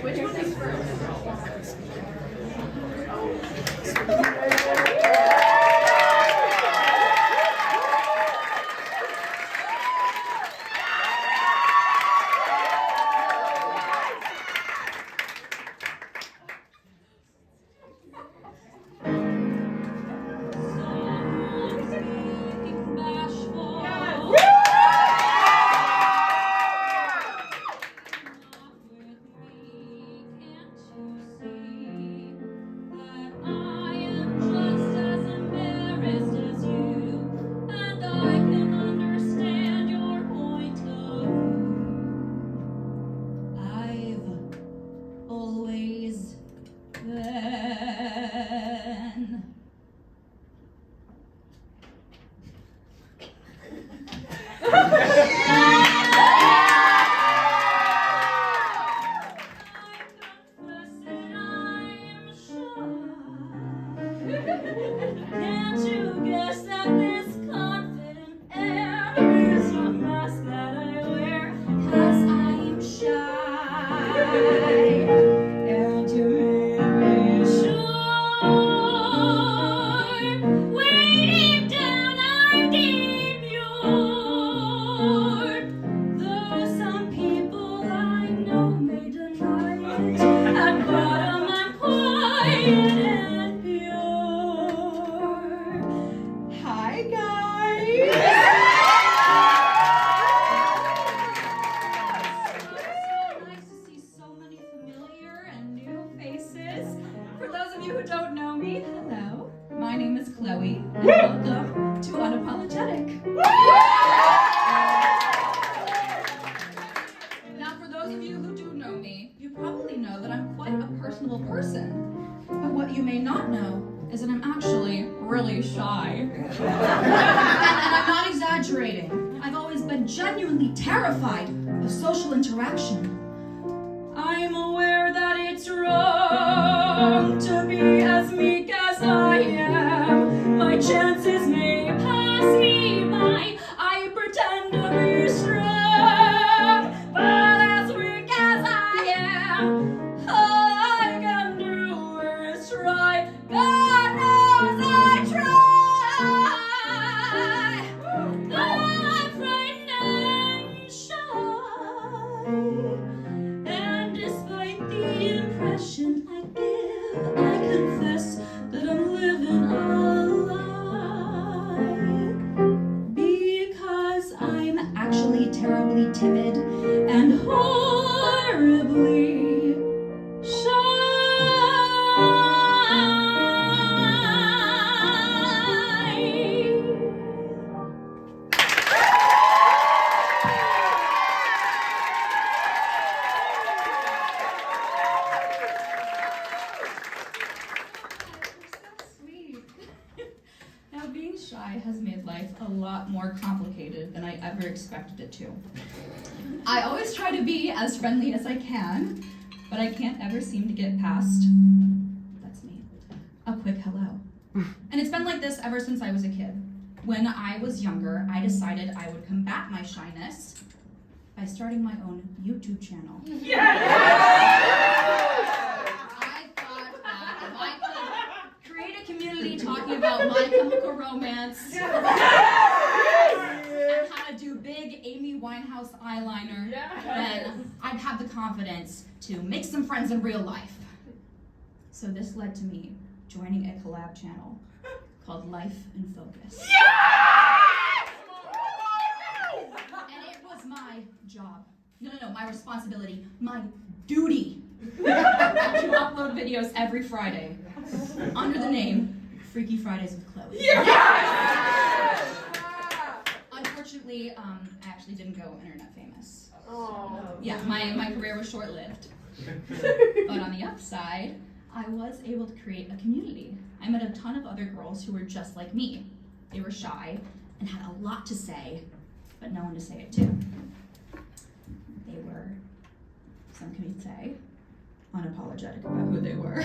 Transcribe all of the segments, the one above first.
Which one is first? Can't you guess that this confident air is a mask that I wear? 'Cause I'm shy, and you make me sure. Way deep down I'm demure. Though some people I know may deny it, at bottom I'm quiet and pure. Hi guys! So nice to see so many familiar and new faces. For those of you who don't know me, hello. My name is Chloe, and welcome to Unapologetic. Now, for those of you who do know me, you probably know that I'm quite a personable person. But what you may not know is that I'm actually really shy. And I'm not exaggerating. I've always been genuinely terrified of social interaction. I'm aware that it's wrong to be as meek as I am. My chances may pass me by. I pretend to be strong, but as weak as I am, all I can do is try. God knows I try. I'm frightened and shy, and despite the impression I give, I confess that I'm living a lie. Because I'm actually terribly timid and horribly shy. So sweet. Now, being shy has made life a lot more complicated than I ever expected it to. I always try to be as friendly as I can, but I can't ever seem to get past, that's me, a quick hello. And it's been like this ever since I was a kid. When I was younger, I decided I would combat my shyness by starting my own YouTube channel. I thought that if I could create a community talking about My Chemical Romance and how to do big Amy Winehouse eyeliner, then I'd have the confidence to make some friends in real life. So this led to me joining a collab channel called Life in Focus. And it was my job, my responsibility, my duty to upload videos every Friday under the name Freaky Fridays with Chloe. Unfortunately, I actually didn't go internet famous. Yeah, my career was short-lived. But on the upside, I was able to create a community. I met a ton of other girls who were just like me. They were shy and had a lot to say, but no one to say it to. They were, some could say, unapologetic about who they were.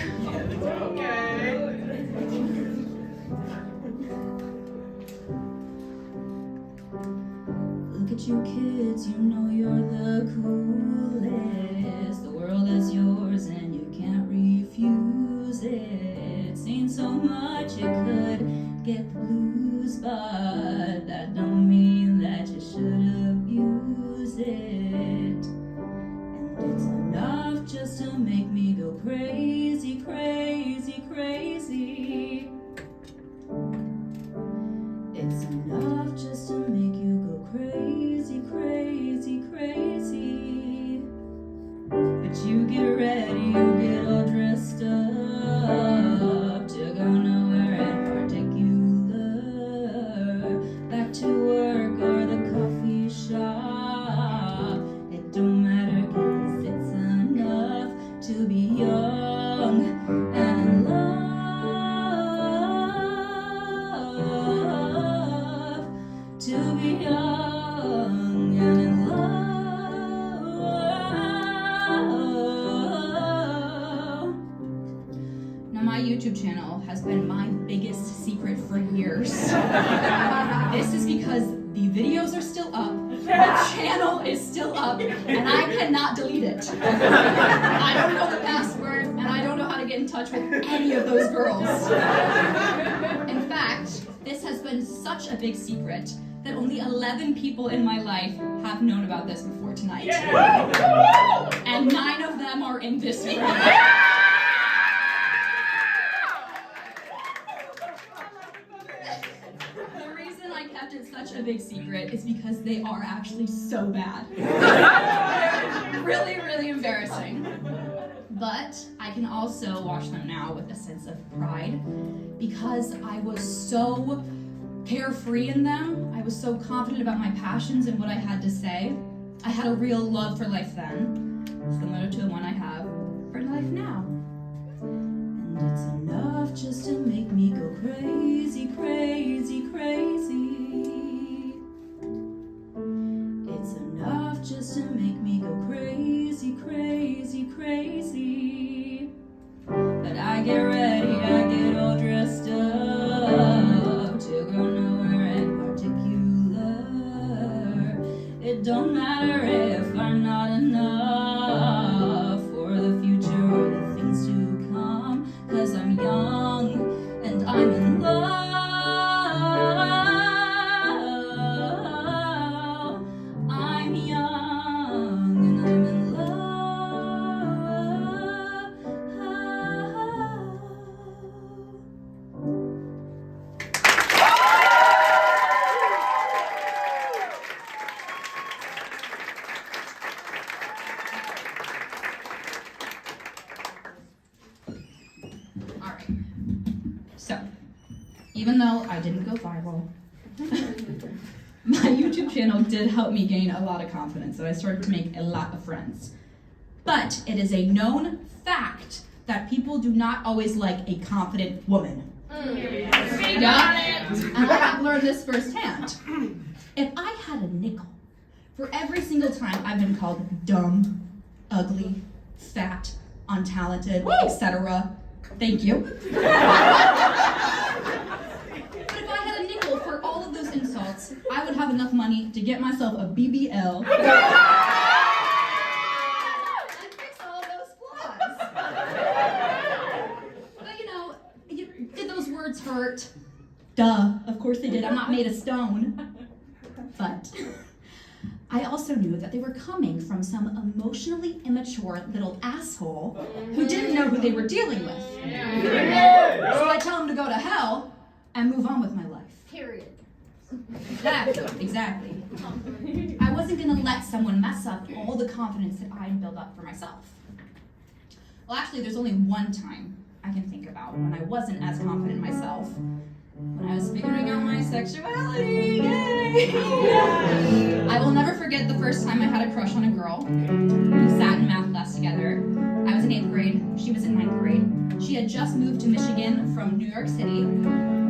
Look at you kids, you know you're the coolest. The world is yours and you can't refuse it. Seen so much it could get the blues, but that don't mean that you should abuse it. And it's enough just to make me go crazy, crazy, crazy. It's enough just to make you go crazy, crazy, crazy. But you get ready, you get all dressed up to go nowhere in particular. Back to work or the coffee shop. It don't matter 'cause it's enough to be young and in love. To be young and in love. Now my YouTube channel has been my biggest secret for years. This is because the videos are still up, the channel is still up, and I cannot delete it. I don't know the password, and I don't know how to get in touch with any of those girls. In fact, this has been such a big secret that only 11 people in my life have known about this before tonight. Yeah. And 9 of them are in this room. The reason I kept it such a big secret is because they are actually so bad. Really, really embarrassing. But I can also watch them now with a sense of pride because I was so carefree in them. I was so confident about my passions and what I had to say. I had a real love for life then, similar to the one I have for life now. And it's enough just to make me go crazy, crazy, crazy. It's enough just to make me go crazy, crazy, crazy. But I get ready, I get all dressed up to go nowhere in particular. It don't matter if I'm not enough for the future or the things to come, 'cause I'm young and I'm in love. I'm young and I'm in So, even though I didn't go viral, my YouTube channel did help me gain a lot of confidence, and I started to make a lot of friends. But it is a known fact that people do not always like a confident woman. Yeah? And I have learned this firsthand. If I had a nickel for every single time I've been called dumb, ugly, fat, untalented, etc., thank you. But if I had a nickel for all of those insults, I would have enough money to get myself a BBL and fix all of those flaws. But did those words hurt? Duh, of course they did. I'm not made of stone. But I also knew that they were coming from some emotionally immature little asshole who didn't know who they were dealing with. So I tell them to go to hell and move on with my life. Period. Exactly. I wasn't going to let someone mess up all the confidence that I had built up for myself. Well, actually, there's only one time I can think about when I wasn't as confident myself. When I was figuring out my sexuality. Yay! I will never forget the first time I had a crush on a girl. We sat in math class together. I was in 8th grade. She was in 9th grade. She had just moved to Michigan from New York City.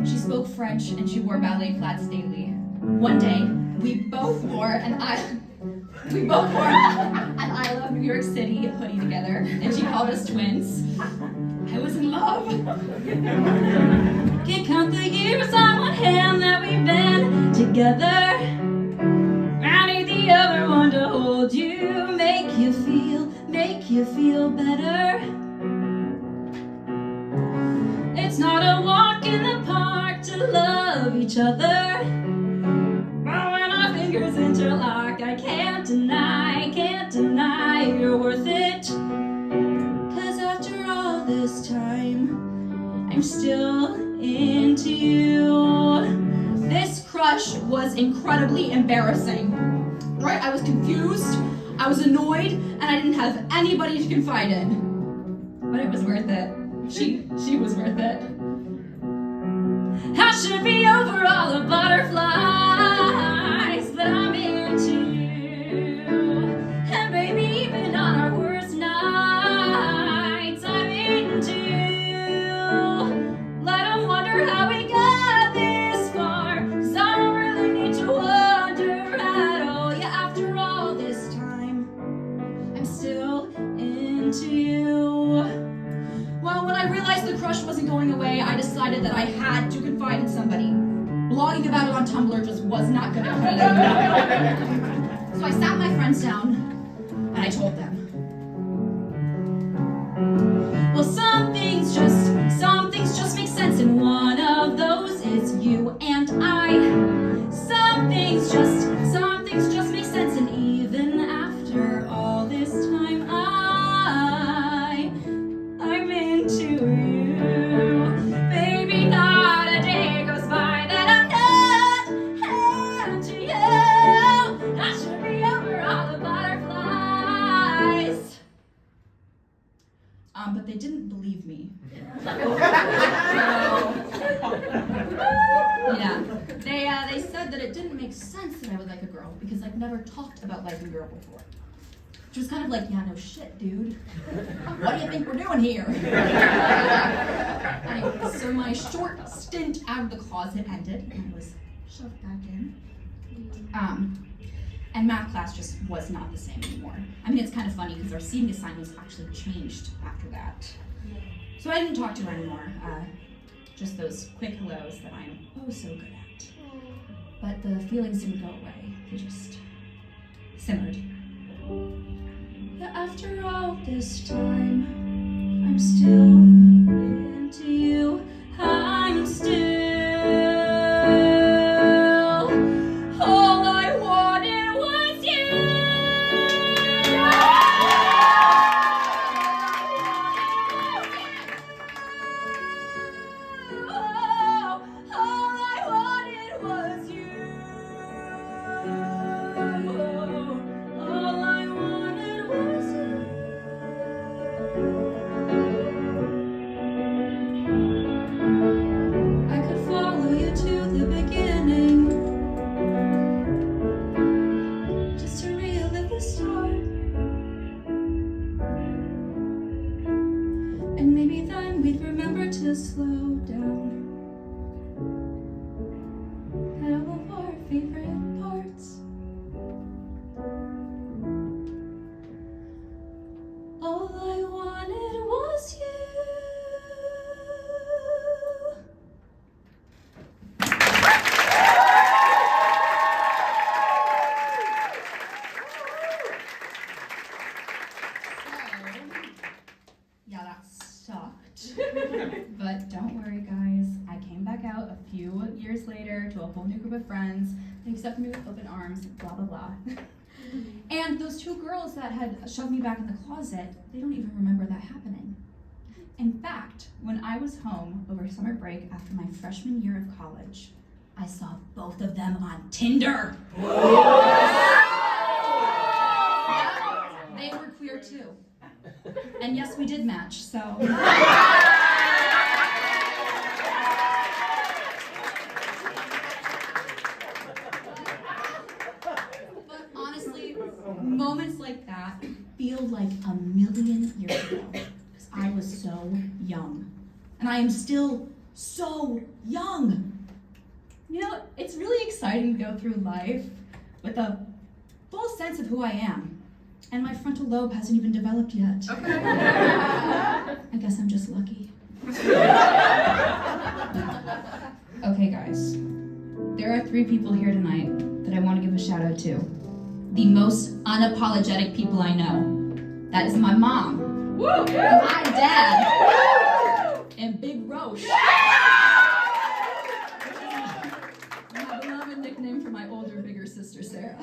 She spoke French and she wore ballet flats daily. One day, we both wore an I Love New York City hoodie together, and she called us twins. I was in love. can count the years on one hand that we've been together. I need the other one to hold you, make you feel better. It's not a walk in the park to love each other. But when our fingers interlock, I can't deny you're worth it. 'Cause after all this time, I'm still into you. This crush was incredibly embarrassing, right? I was confused, I was annoyed, and I didn't have anybody to confide in. But it was worth it. She was worth it. I should be over all the butterflies, but I'm into you. And baby, even on our worst nights, I'm into you. Let them wonder how we got this far, 'cause I don't really need to wonder at all. Yeah, after all this time, I'm still into you. Well, when I realized the crush wasn't going away, I decided that I had to confide in somebody. Blogging about it on Tumblr just was not gonna cut it. So I sat my friends down and I told them. Well, some things just make sense, and one of those is you and I. Some things just make sense, and even after all this time, I'm into you. Baby, not a day goes by that I'm not into you. I should be over all the butterflies. But they didn't believe me. Yeah, they said that it didn't make sense that I would like a girl because I'd never talked about liking a girl before. Which was kind of like, yeah, no shit, dude. What do you think we're doing here? Anyway, so my short stint out of the closet ended, and I was shoved back in. And math class just was not the same anymore. I mean, it's kind of funny because our seating assignments actually changed after that. So I didn't talk to her anymore. Just those quick hellos that I'm oh so good at. But the feelings didn't go away. They just simmered. But after all this time, I'm still into you. I'm still. All I wanted was you. All I wanted was you. All I wanted was you. I could follow you to the beginning, just to relive the start. And maybe then we'd remember to slow down at all of our favorite parts. All I wanted was you. Yeah, that sucked. But don't worry, guys. I came back out a few years later to a whole new group of friends. They accepted me with open arms, blah, blah, blah. And those two girls that had shoved me back in the closet, they don't even remember that happening. In fact, when I was home over summer break after my freshman year of college, I saw both of them on Tinder. They were queer too. And yes, we did match, so. But honestly, moments like that feel like a million years ago, because I was so young. And I am still so young. You know, it's really exciting to go through life with a full sense of who I am. And my frontal lobe hasn't even developed yet. I guess I'm just lucky. three people here tonight that I want to give a shout out to. The most unapologetic people I know. That is my mom, my dad, and Big Roche. My beloved nickname for my older, bigger sister, Sarah.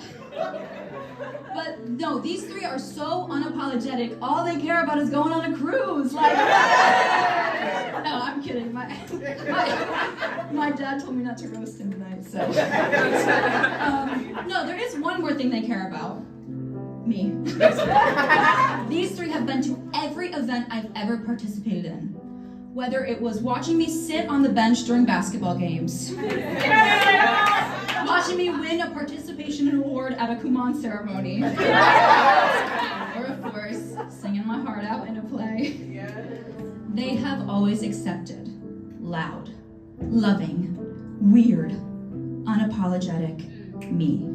But no, these three are so unapologetic. All they care about is going on a cruise. Like, no, I'm kidding. My dad told me not to roast him tonight, so. No, there is one more thing they care about. Me. These three have been to every event I've ever participated in. Whether it was watching me sit on the bench during basketball games, watching me win a participation award at a Kumon ceremony, or of course, singing my heart out in a play. They have always accepted loud, loving, weird, unapologetic me.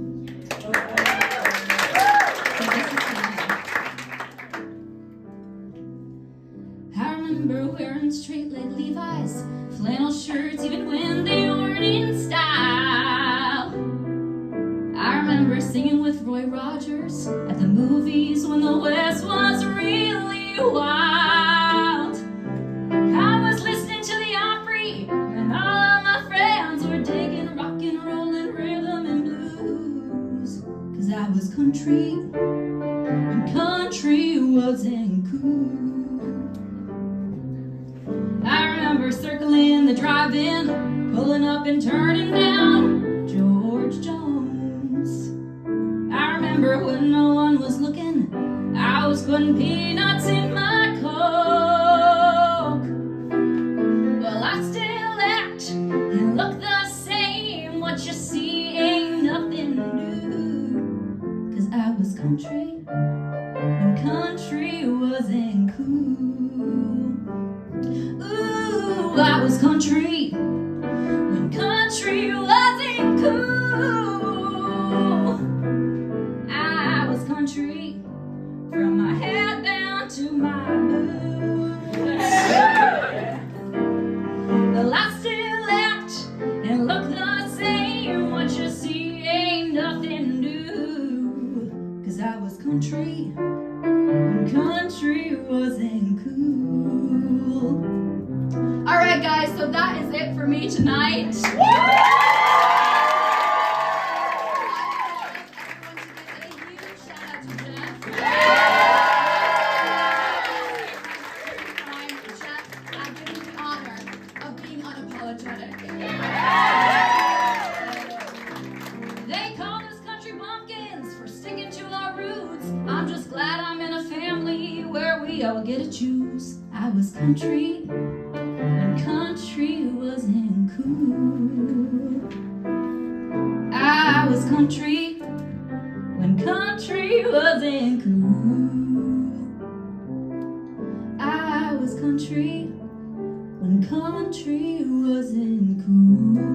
I remember wearing straight leg Levi's, flannel shirts even when they weren't in style. I remember singing with Roy Rogers at the movies when the West was really wild. I was listening to the Opry when all of my friends were digging rock and roll and rhythm and blues. 'Cause I was country when country wasn't cool. I remember circling the drive-in, pulling up and turning down George Jones. I remember when no one was looking, I was putting peanuts in my Coke. Well, I still act and look the same. What you see ain't nothing new. 'Cause I was country when country wasn't cool. Ooh, I was country when country wasn't cool. I was country from my head down to my boots. Well, I still act and look the same. What you see ain't nothing new. 'Cause I was country when country wasn't cool. All right, guys, so that is it for me tonight. I want to give a huge shout out to Jeff. Jeff, I give you the honor of being unapologetic. They call us country bumpkins for sticking to our roots. I'm just glad I'm in a family where we all get to choose. I was country when country wasn't cool. I was country when country wasn't cool. I was country when country wasn't cool.